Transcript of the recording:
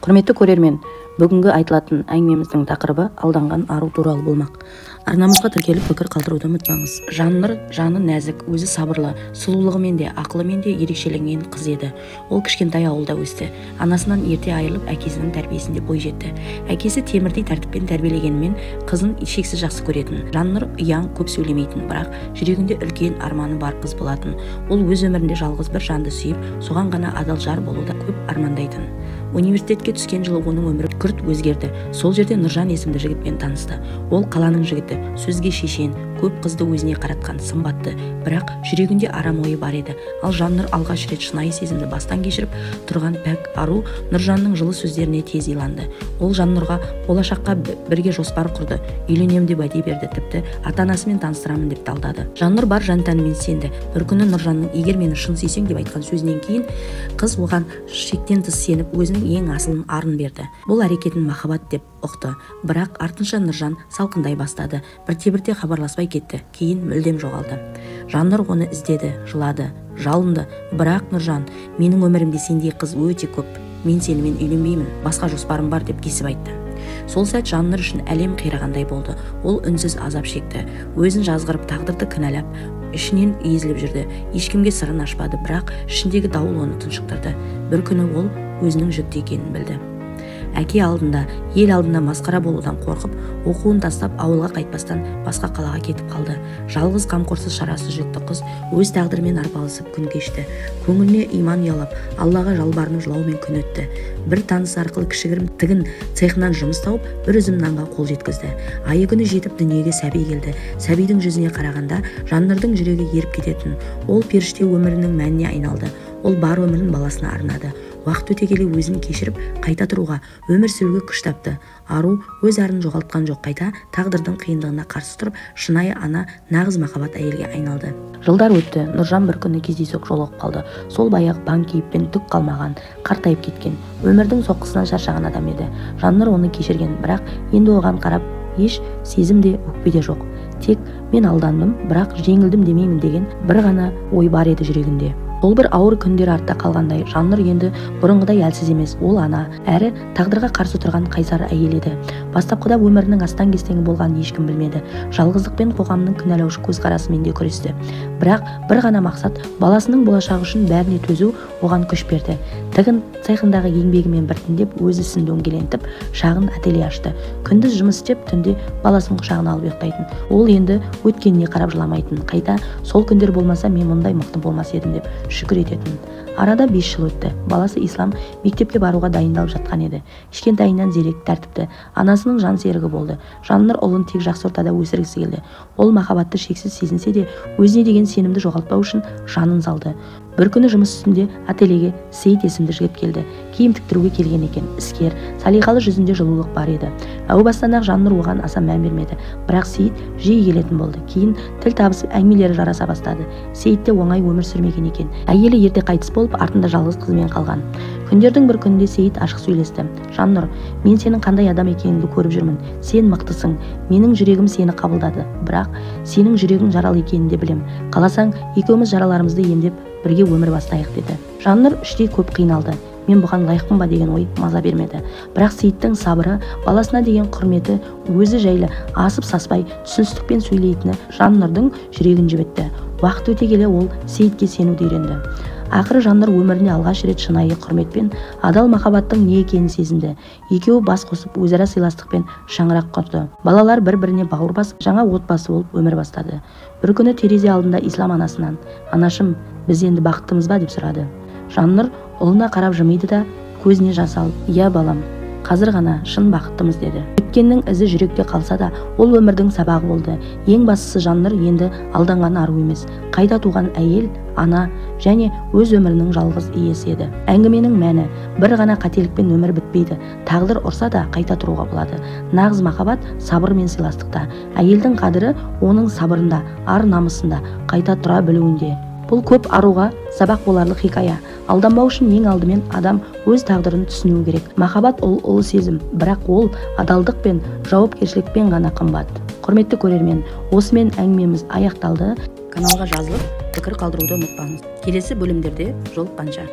Құрметті көрермен, бүгінгі айтылатын әңгімеміздің тақырыбы алданған ару туралы болмақ. Арнамызға тіркеліп пікір қалдыруды ұмытпаңыз. Жаннұр жаны нәзік, өзі сабырлы, сұлулығымен де, ақылымен де ерекшеленген қыз еді. Ол кішкентай ауылда өсті. Анасынан ерте айырылып, әкесінің тәрбиесінде бой жетті. Әкесі темірдей тәртіппен тәрбиелегенімен қызын шексіз жақсы көретін. Жаннұр ұяң, көп сөйлемейтін, бірақ жүрегінде үлкен арманы бар қыз болатын. Ол өз өмірінде жалғыз бір жанды сүйіп, соған ғана адал жар болуды көп армандайтын. Университетке түскен жылы оның өмірі күрт өзгерді. Сол жерде Нұржан есімді жігітпен танысты. Ол қаланың жігіті, сөзге шешен, көп қызды өзіне қаратқан, сымбатты, бірақ жүрегінде арам ойы бар еді. Ал Жаннұр алғаш рет шынайы сезімді бастан кешіріп тұрған пәк ару Нұржанның жылы сөздеріне тез иланды. Ол Жаннұрға болашаққа бірге жоспар құрды, үйленем деп уәде берді, тіпті ата-анасымен таныстырамын деп талдады. Жаннұр бар жан-тәнімен сенді. Бір күні Нұржанның "егер мені шын сүйсең" деп айтқан сөзінен кейін қыз оған шектен тыс сеніп, өзінің ең асылын арын берді. Бұл әрекетін махаббат деп ұқты, бірақ артынша Нұржан салқындай бастады. Бірте-бірте хабарласпай кетті, кейін мүлдем жоғалды. Жаннұр оны іздеді, жылады, жалынды, бірақ Нұржан, менің өмірімде сендей қыз өте көп, мен сенімен үйленбеймін, басқа жоспарым бар деп кесіп айтты. Сол сәт Жаннұр үшін әлем қирағандай болды. Ол үнсіз азап шекті, өзін жазғырып, тағдырды кінәлап, ішінен езіліп жүрді. Ешкімге сырын ашпады, бірақ ішіндегі дауыл оны тұншықтырды. Бір күні ол өзінің жүкті екенін білді. Әке алдында, ел алдында масқара болудан қорқып, оқуын тастап, ауылға қайтпастан басқа қалаға кетіп қалды. Жалғыз, қамқорсыз, шарасыз жүкті қыз өз тағдырымен арпалысып күн кешті. Көңіліне иман ұялап, Аллаға жалбарынып жылаумен күн өтті. Бір таныс арқылы кішігірім тігін цехынан жұмыс тауып, бір үзім нанға қол жеткізді. Айы күні жетіп дүниеге сәби келді. Сәбидің жүзіне қарағанда Жаннұрдың жүрегі еріп кететін. Ол періште өмірінің мәніне айналды. Ол бар өмірін баласына арнады. Уақыт өте келе өзін кешіріп, қайта тұруға, өмір сүруге күш тапты. Ару өз арын жоғалтқан жоқ, қайта тағдырдың қиындығына қарсы тұрып, шынайы ана, нағыз махаббат әйелге айналды. Жылдар өтті. Нұржан бір күні кездейсоқ жолығып қалды. Сол баяғы банк кейіппен түк қалмаған, қартайып кеткен, өмірдің соққысынан шаршаған адам еді. Жаннұр оны кешірген, бірақ енді оған қарап еш сезім де, өкпе де жоқ. Тек мен алдандым, бірақ жеңілдім демеймін деген бір ғана ой бар еді жүрегінде. Ол бір ауыр күндер артта қалғандай, Жаннұр енді бұрынғыдай әлсіз емес. Ол ана, әрі тағдырға қарсы тұрған қайсар әйел еді. Бастапқыда өмірінің астан-кестеңі болған ешкім білмеді. Жалғыздықпен қоғамның кінәлаушы көзқарасымен де күресті. Бірақ бір ғана мақсат, баласының болашағы үшін бәріне төзу оған күш берді. Тігін цехындағы еңбегімен біртіндеп өз ісін дөңгелентіп, шағын ателье ашты. Күндіз жұмыс істеп, түнде баласын құшағына алып ұйықтайтын. Ол енді өткеніне қарап жыламайтын. Қайта сол күндер болмаса мен мұндай мықты болмас едім деп шүкір ететін. Арада 5 жыл өтті. Баласы Ислам мектепке баруға дайындалып жатқан еді. Кішкентайынан зерек, тәртіпті, анасының жан серігі болды. Жаннұр ұлын тек жақсы ортада өсіргісі келді. Ол махаббатты шексіз сезінсе де, өзіне деген сенімді жоғалтпау үшін жанын салды. Бір күні жұмыс үстінде ательеге Сейіт есімді жігіт келді. Киім тіктіруге келген екен. Іскер, салиқалы жүзінде жылулық бар еді. Әу бастан-ақ Жаннұр оған аса мән бермеді, бірақ Сейіт жиі келетін болды. Кейін тіл табысып, әңгімелері жараса бастады. Сейіт те оңай өмір сүрмеген екен. Әйелі ерте қайтыс болып, артында жалғыз қызымен қалған. Күндердің бір күнінде Сейіт ашық сөйлесті. Жаннұр, мен сенің қандай адам екеніңді көріп жүрмін. Сен мықтысың. Менің жүрегім сені қабылдады. Бірақ сенің жүрегің жаралы екенін де білем. Қаласаң, екеуміз жараларымызды емдеп, бірге өмір бастайық деді. Жаннұр іштей көп қиналды. Мен бұған лайықпын ба деген ой маза бермеді. Бірақ Сейіттің сабыры, баласына деген құрметі, өзі жайлы асып саспай түсіністікпен сөйлейтіні Жаннұрдың жүрегін жібітті. Уақыт өте келе ол Сейітке сенуді үйренді. Ақыры Жаннұр өміріне алғаш рет шынайы құрметпен, адал махаббаттың не екенін сезінді. Екеуі бас қосып, өзара сыйластықпен шаңырақ құрды. Балалар бір-біріне бауыр басып, жаңа отбасы болып өмір бастады. Бір күні терезе алдында Ислам анасынан: "Анашым, біз енді бақыттымыз ба?" деп сұрады. Жаннұр ұлына қарап жымиды да, көзіне жас алып: "Иә балам, қазір ғана шын бақыттымыз" деді. Өткеннің ізі жүректе қалса да, ол өмірдің сабағы болды. Ең бастысы, Жаннұр енді алданған ару емес, қайта туған әйел, ана және өз өмірінің жалғыз иесі еді. Әңгіменің мәні, бір ғана қателікпен өмір бітпейді. Тағдыр ұрса да қайта тұруға болады. Нағыз махаббат сабыр мен сыйластықта. Әйелдің қадірі оның сабырында, ар намысында, қайта тұра білуінде. Бұл көп аруға сабақ боларлық хикая. Алданбау үшін ең алдымен адам өз тағдырын түсінуі керек. Махаббат ол ұлы сезім, бірақ ол адалдық пен жауапкершілікпен ғана қымбат. Құрметті көрермен, осымен әңгімеміз аяқталды. Каналға жазылып, пікір қалдыруды ұмытпаңыз. Келесі бөлімдерде жолыққанша.